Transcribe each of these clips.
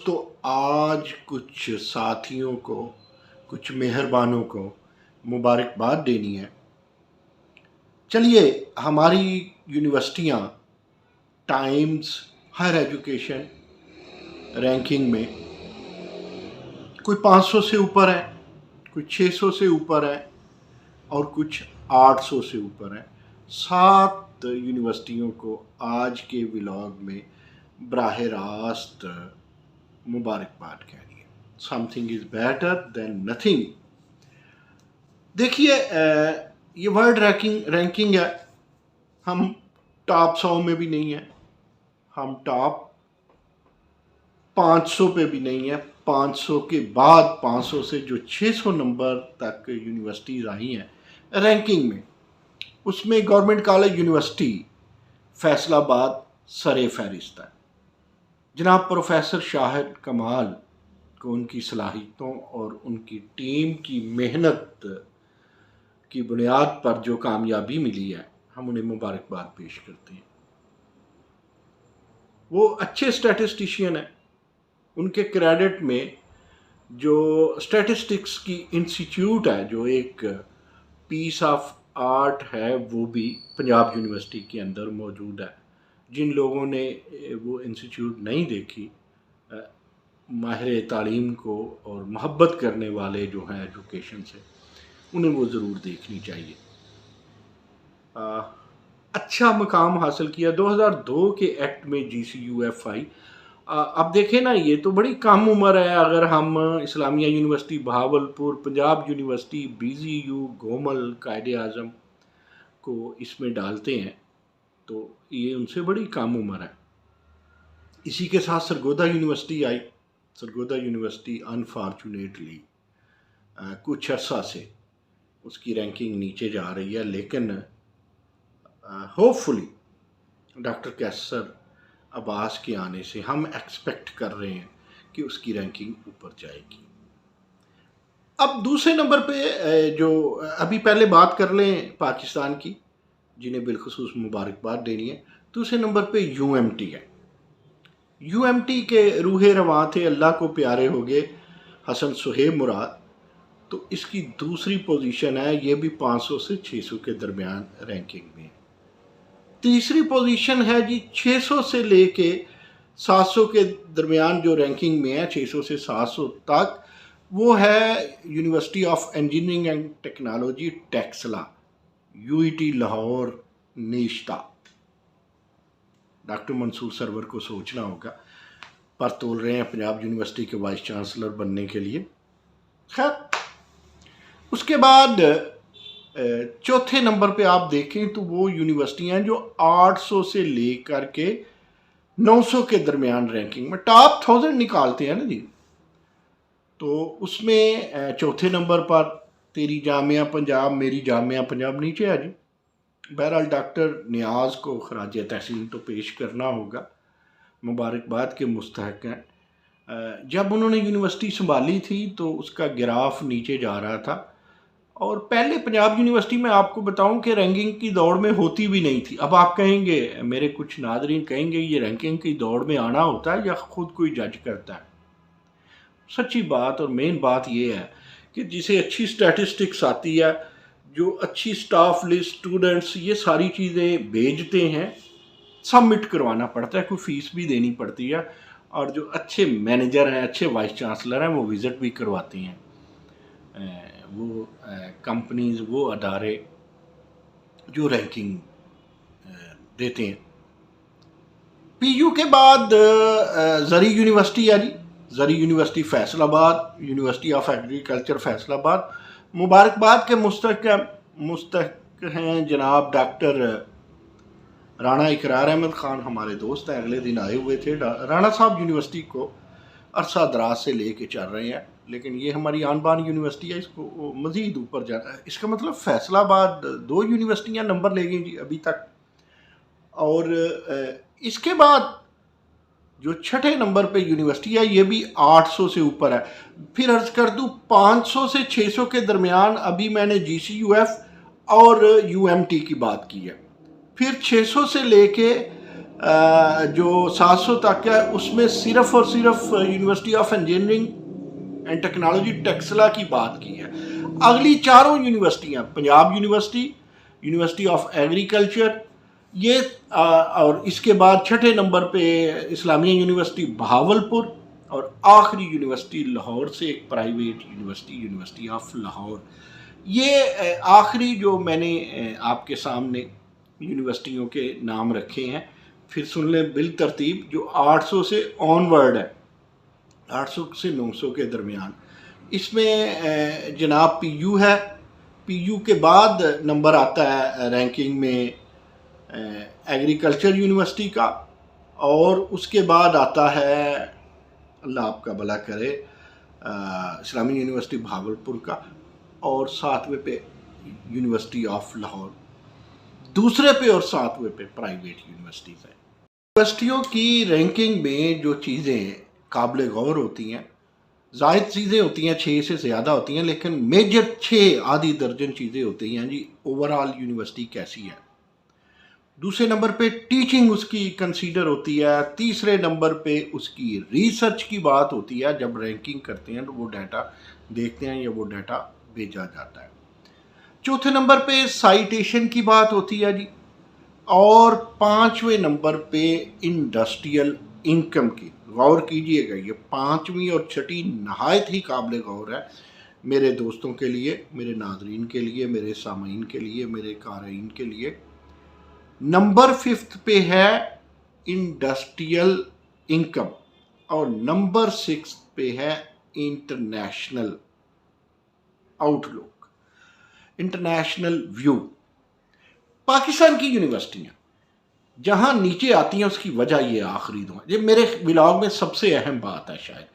تو آج کچھ ساتھیوں کو، کچھ مہربانوں کو مبارکباد دینی ہے۔ چلیے، ہماری یونیورسٹیاں ٹائمز ہائر ایجوکیشن رینکنگ میں کوئی 500 سے اوپر ہے، کوئی 600 سے اوپر ہے اور کچھ 800 سے اوپر ہے۔ 7 یونیورسٹیوں کو آج کے ولاگ میں براہ راست مبارکباد کہہ رہی ہے۔ Some thing is better than nothing. دیکھیے، یہ ورلڈ رینکنگ ہے، ہم ٹاپ 100 میں بھی نہیں ہیں، ہم ٹاپ 500 پہ بھی نہیں ہیں۔ 500 کے بعد 500 سے جو 600 نمبر تک یونیورسٹیز آئی ہیں رینکنگ میں، اس میں گورنمنٹ کالج یونیورسٹی فیصل آباد سر فہرست ہے۔ جناب پروفیسر شاہد کمال کو ان کی صلاحیتوں اور ان کی ٹیم کی محنت کی بنیاد پر جو کامیابی ملی ہے، ہم انہیں مبارکباد پیش کرتے ہیں۔ وہ اچھے اسٹیٹسٹیشین ہیں۔ ان کے کریڈٹ میں جو اسٹیٹسٹکس کی انسٹیٹیوٹ ہے، جو ایک پیس آف آرٹ ہے، وہ بھی پنجاب یونیورسٹی کے اندر موجود ہے۔ جن لوگوں نے وہ انسٹیٹیوٹ نہیں دیکھی، ماہر تعلیم کو اور محبت کرنے والے جو ہیں ایجوکیشن سے، انہیں وہ ضرور دیکھنی چاہیے۔ اچھا مقام حاصل کیا 2002 کے ایکٹ میں GCUF آئی۔ اب دیکھیں نا، یہ تو بڑی کم عمر ہے۔ اگر ہم Islamia university Bahawalpur, Punjab university, BZU، Gomal, Quaid Azam کو اس میں ڈالتے ہیں تو یہ ان سے بڑی کم عمر ہے۔ اسی کے ساتھ سرگودا یونیورسٹی آئی۔ سرگودا یونیورسٹی انفارچونیٹلی کچھ عرصہ سے اس کی رینکنگ نیچے جا رہی ہے، لیکن ہوپ فلی ڈاکٹر کیسر عباس کے آنے سے ہم ایکسپیکٹ کر رہے ہیں کہ اس کی رینکنگ اوپر جائے گی۔ اب دوسرے نمبر پہ جو ابھی پہلے بات کر لیں پاکستان کی، جنہیں بالخصوص مبارکباد دینی ہے۔ دوسرے نمبر پہ UMT ہے۔ UMT کے روح رواں تھے، اللہ کو پیارے ہو گئے، حسن صہیب مراد۔ تو اس کی دوسری پوزیشن ہے، یہ بھی 500 سے 600 کے درمیان رینکنگ میں۔ تیسری پوزیشن ہے جی 600 سے لے کے 700 کے درمیان جو رینکنگ میں ہے، 600 سے 700 تک، وہ ہے university of engineering and technology Taxila, UET Lahore نیشتا۔ ڈاکٹر منصور سرور کو سوچنا ہوگا، پر تول رہے ہیں پنجاب یونیورسٹی کے وائس چانسلر بننے کے لیے۔ خیر، اس کے بعد چوتھے نمبر پہ آپ دیکھیں تو وہ یونیورسٹیاں جو 800 سے لے کر کے 900 کے درمیان رینکنگ میں ٹاپ 1000 نکالتے ہیں نا جی، تو اس میں چوتھے نمبر پر تیری جامعہ پنجاب، میری جامعہ پنجاب نیچے ہے جی۔ بہرحال ڈاکٹر نیاز کو خراج تحسین تو پیش کرنا ہوگا، مبارکباد کے مستحق ہیں۔ جب انہوں نے یونیورسٹی سنبھالی تھی تو اس کا گراف نیچے جا رہا تھا، اور پہلے پنجاب یونیورسٹی میں آپ کو بتاؤں کہ رینکنگ کی دوڑ میں ہوتی بھی نہیں تھی۔ اب آپ کہیں گے، میرے کچھ ناظرین کہیں گے، یہ رینکنگ کی دوڑ میں آنا ہوتا ہے یا خود کوئی جج کرتا ہے؟ سچی بات اور مین بات یہ ہے کہ جسے اچھی سٹیٹسٹکس آتی ہے، جو اچھی سٹاف لسٹ، اسٹوڈنٹس، یہ ساری چیزیں بھیجتے ہیں، سبمٹ کروانا پڑتا ہے، کوئی فیس بھی دینی پڑتی ہے، اور جو اچھے مینیجر ہیں، اچھے وائس چانسلر ہیں، وہ وزٹ بھی کرواتے ہیں۔ وہ کمپنیز، وہ ادارے جو رینکنگ دیتے ہیں۔ PU کے بعد زرعی یونیورسٹی ہے جی، زرعی یونیورسٹی فیصل آباد، یونیورسٹی آف ایگریکلچر فیصل آباد۔ مبارکباد کے مستحق ہیں جناب ڈاکٹر رانا اقرار احمد خان، ہمارے دوست ہیں، اگلے دن آئے ہوئے تھے۔ رانا صاحب یونیورسٹی کو عرصہ دراز سے لے کے چل رہے ہیں، لیکن یہ ہماری آن بان یونیورسٹی ہے، اس کو مزید اوپر جانا ہے۔ اس کا مطلب فیصل آباد 2 یونیورسٹیاں نمبر لے گئی جی ابھی تک۔ اور اس کے بعد جو چھٹے نمبر پہ یونیورسٹی ہے، یہ بھی 800 سے اوپر ہے۔ پھر عرض کر دوں 500 سے 600 کے درمیان ابھی میں نے GCUF اور UMT کی بات کی ہے۔ پھر 600 سے لے کے جو 700 تک ہے اس میں صرف اور صرف university of engineering and technology Taxila کی بات کی ہے. اگلی چاروں یونیورسٹیاں Punjab university, university of agriculture, یہ اور اس کے بعد چھٹے نمبر پہ اسلامیہ یونیورسٹی بہاولپور، اور آخری یونیورسٹی لاہور سے ایک private university, university of Lahore. یہ آخری جو میں نے آپ کے سامنے یونیورسٹیوں کے نام رکھے ہیں. پھر سن لیں بالترتیب جو 800 سے آن ورڈ ہے، 800 سے 900 کے درمیان. اس میں جناب پی یو ہے. پی یو کے بعد نمبر آتا ہے رینکنگ میں ایگریکلچر یونیورسٹی کا، اور اس کے بعد آتا ہے اللہ آپ کا بھلا کرے اسلامی یونیورسٹی بھاگلپور کا، اور 7ویں پہ یونیورسٹی آف لاہور. دوسرے پہ اور 7ویں پہ پرائیویٹ یونیورسٹیز ہیں. یونیورسٹیوں کی رینکنگ میں جو چیزیں قابل غور ہوتی ہیں، زائد چیزیں ہوتی ہیں، 6 سے زیادہ ہوتی ہیں، لیکن میجر 6 آدھی درجن چیزیں ہوتی ہیں. جی اوورال یونیورسٹی کیسی ہے. دوسرے نمبر پہ ٹیچنگ اس کی کنسیڈر ہوتی ہے. تیسرے نمبر پہ اس کی ریسرچ کی بات ہوتی ہے. جب رینکنگ کرتے ہیں تو وہ ڈیٹا دیکھتے ہیں یا وہ ڈیٹا بھیجا جاتا ہے. چوتھے نمبر پہ سائٹیشن کی بات ہوتی ہے جی. اور 5ویں نمبر پہ انڈسٹریل انکم کی. غور کیجئے گا، یہ 5ویں اور 6ٹی نہایت ہی قابل غور ہے میرے دوستوں کے لیے، میرے ناظرین کے لیے، میرے سامعین کے لیے، میرے قارئین کے لیے. نمبر 5 پہ ہے انڈسٹریل انکم، اور نمبر 6 پہ ہے انٹرنیشنل آؤٹ لک، انٹرنیشنل ویو. پاکستان کی یونیورسٹیاں جہاں نیچے آتی ہیں اس کی وجہ یہ آخری دو ہیں. یہ میرے ولاگ میں سب سے اہم بات ہے. شاید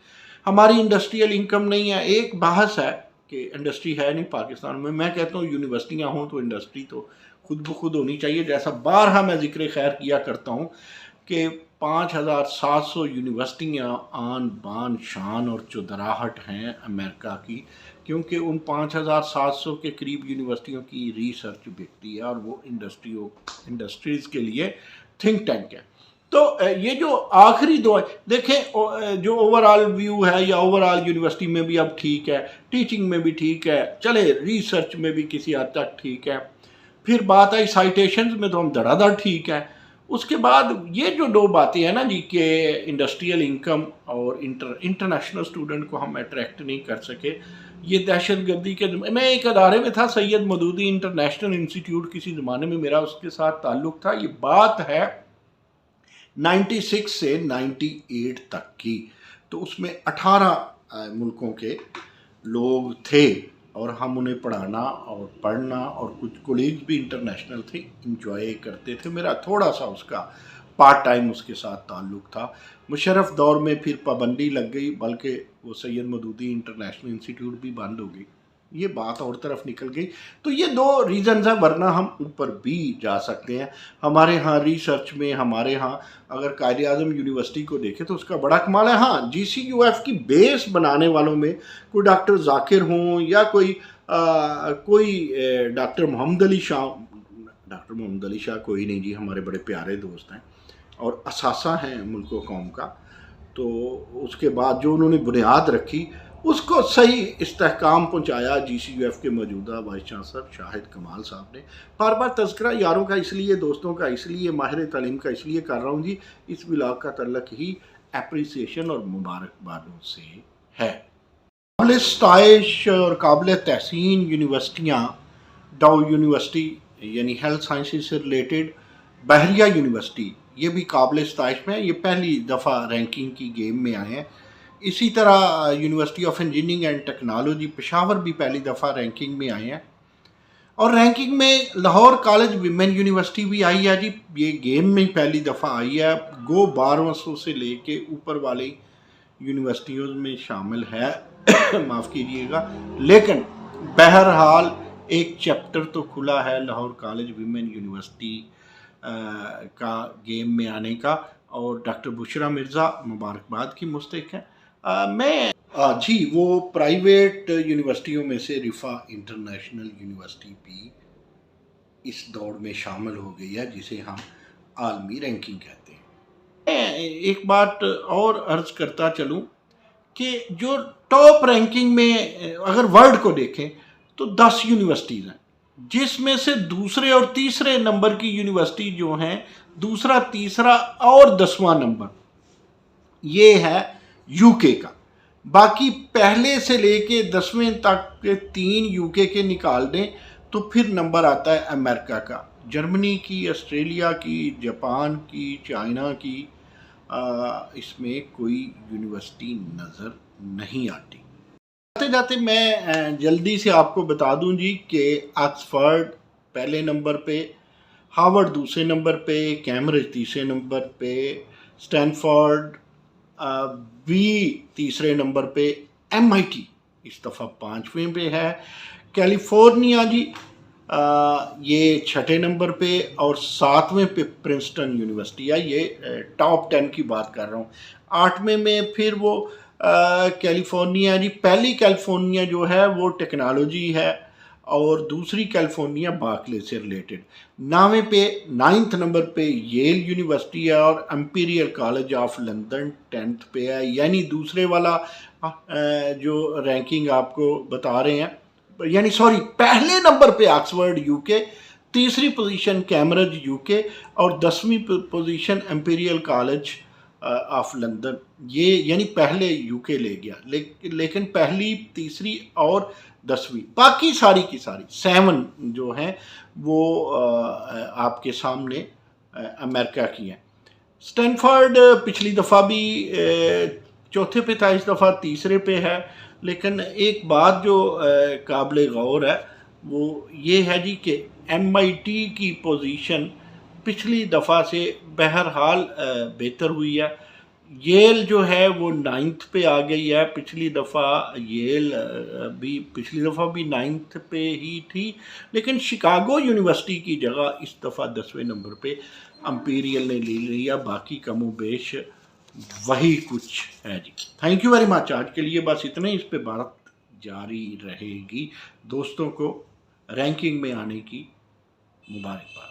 ہماری انڈسٹریل انکم نہیں ہے. ایک بحث ہے کہ انڈسٹری ہے نہیں پاکستان میں. میں کہتا ہوں یونیورسٹیاں ہوں تو انڈسٹری تو خود بخود ہونی چاہیے. جیسا بارہا میں ذکر خیر کیا کرتا ہوں کہ 5700 یونیورسٹیاں آن بان شان اور چودراہٹ ہیں امریکہ کی، کیونکہ ان 5700 کے قریب یونیورسٹیوں کی ریسرچ بکتی ہے، اور وہ انڈسٹریز کے لیے تھنک ٹینک ہے. تو یہ جو آخری دو ہے، دیکھیں جو اوورال ویو ہے یا اوورال یونیورسٹی میں بھی اب ٹھیک ہے، ٹیچنگ میں بھی ٹھیک ہے، چلے ریسرچ میں بھی کسی حد تک ٹھیک ہے. پھر بات آئی سائٹیشنز میں تو ہم دھڑا دھڑ ٹھیک ہے. اس کے بعد یہ جو دو باتیں ہیں نا جی کہ انڈسٹریل انکم اور انٹرنیشنل اسٹوڈنٹ کو ہم اٹریکٹ نہیں کر سکے، یہ دہشت گردی کے میں ایک ادارے میں تھا، سید مودودی انٹرنیشنل انسٹیٹیوٹ، کسی زمانے میں میرا اس کے ساتھ تعلق تھا. یہ بات ہے 96 سے 98 تک کی. تو اس میں 18 ملکوں کے لوگ تھے، اور ہم انہیں پڑھانا اور پڑھنا، اور کچھ کولیگز بھی انٹرنیشنل تھے، انجوائے کرتے تھے. میرا تھوڑا سا اس کا پارٹ ٹائم اس کے ساتھ تعلق تھا. مشرف دور میں پھر پابندی لگ گئی، بلکہ وہ سید مودودی انٹرنیشنل انسٹیٹیوٹ بھی بند ہو گئی. یہ بات اور طرف نکل گئی. تو یہ دو ریزنز ہیں، ورنہ ہم اوپر بھی جا سکتے ہیں. ہمارے ہاں ریسرچ میں، ہمارے ہاں اگر قائد اعظم یونیورسٹی کو دیکھیں تو اس کا بڑا کمال ہے. ہاں جی سی یو ایف کی بیس بنانے والوں میں کوئی ڈاکٹر ذاکر ہوں یا کوئی ڈاکٹر محمد علی شاہ. ڈاکٹر محمد علی شاہ کوئی نہیں جی، ہمارے بڑے پیارے دوست ہیں اور اثاثہ ہیں ملک و قوم کا. تو اس کے بعد جو انہوں نے بنیاد رکھی اس کو صحیح استحکام پہنچایا جی سی یو ایف کے موجودہ وائس چانسلر شاہد کمال صاحب نے. بار بار تذکرہ یاروں کا اس لیے، دوستوں کا اس لیے، ماہر تعلیم کا اس لیے کر رہا ہوں جی، اس ولاگ کا تعلق ہی اپریسیشن اور مبارکبادوں سے ہے. قابل ستائش اور قابل تحسین یونیورسٹیاں ڈاؤ یونیورسٹی یعنی ہیلتھ سائنسز سے ریلیٹڈ، بحریہ یونیورسٹی یہ بھی قابل ستائش میں ہے. یہ پہلی دفعہ رینکنگ کی گیم میں آئے ہیں. اسی طرح university of engineering and technology Peshawar بھی پہلی دفعہ رینکنگ میں آئے ہیں. اور رینکنگ میں لاہور کالج ویمن یونیورسٹی بھی آئی ہے جی. یہ گیم میں پہلی دفعہ آئی ہے. گو 1200 سے لے کے اوپر والی یونیورسٹیوں میں شامل ہے معاف کیجیے گا. لیکن بہرحال ایک چیپٹر تو کھلا ہے لاہور کالج ویمن یونیورسٹی کا گیم میں آنے کا، اور ڈاکٹر بشرا مرزا مبارکباد کی مستحق ہیں. میں جی وہ پرائیویٹ یونیورسٹیوں میں سے رفا انٹرنیشنل یونیورسٹی بھی اس دوڑ میں شامل ہو گئی ہے جسے ہم عالمی رینکنگ کہتے ہیں. ایک بات اور عرض کرتا چلوں کہ جو ٹاپ رینکنگ میں اگر ورلڈ کو دیکھیں تو 10 یونیورسٹیز ہیں، جس میں سے دوسرے اور تیسرے نمبر کی یونیورسٹی جو ہیں، دوسرا، تیسرا اور 10واں نمبر یہ ہے یو کے کا. باقی پہلے سے لے کے 10ویں تک کے 3 یو کے نکال دیں تو پھر نمبر آتا ہے امریکہ کا، جرمنی کی، آسٹریلیا کی، جاپان کی، چائنا کی. اس میں کوئی یونیورسٹی نظر نہیں آتی. جاتے جاتے میں جلدی سے آپ کو بتا دوں جی کہ آکسفورڈ پہلے نمبر پہ، ہارورڈ دوسرے نمبر پہ، کیمبرج تیسرے نمبر پہ، اسٹینفورڈ بھی تیسرے نمبر پہ، MIT اس دفعہ 5ویں پہ ہے، کیلیفورنیا جی یہ 6 نمبر پہ، اور 7ویں پہ پرنسٹن یونیورسٹی ہے. یہ ٹاپ 10 کی بات کر رہا ہوں. 8ویں میں پھر وہ کیلیفورنیا جی، پہلی کیلیفورنیا جو ہے وہ ٹیکنالوجی ہے اور دوسری کیلیفورنیا بارکلے سے ریلیٹڈ. 9ویں پہ 9 نمبر پہ ییل یونیورسٹی ہے، اور امپیریل کالج آف لندن 10 پہ ہے. یعنی دوسرے والا جو رینکنگ آپ کو بتا رہے ہیں، یعنی سوری، پہلے نمبر پہ آکسفورڈ یو کے، تیسری پوزیشن کیمبرج یو کے، اور 10ویں position Imperial College of London. یہ یعنی پہلے یو کے لے گیا، لیکن پہلی، تیسری اور 10ویں باقی ساری کی ساری 7 جو ہیں وہ آپ کے سامنے امریکہ کی ہیں. اسٹینفورڈ پچھلی دفعہ بھی 4تھے پہ تھا، اس دفعہ تیسرے پہ ہے. لیکن ایک بات جو قابل غور ہے وہ یہ ہے جی کہ MIT کی پوزیشن پچھلی دفعہ سے بہرحال بہتر ہوئی ہے. ییل جو ہے وہ 9 پہ آ گئی ہے. پچھلی دفعہ بھی 9 پہ ہی تھی، لیکن شکاگو یونیورسٹی کی جگہ اس دفعہ 10ویں نمبر پہ امپیریل نے لے لی ہے. باقی کم و بیش وہی کچھ ہے جی. Thank you very much. آج کے لیے بس اتنا ہی. اس پہ بات جاری رہے گی. دوستوں کو رینکنگ میں آنے کی مبارکباد.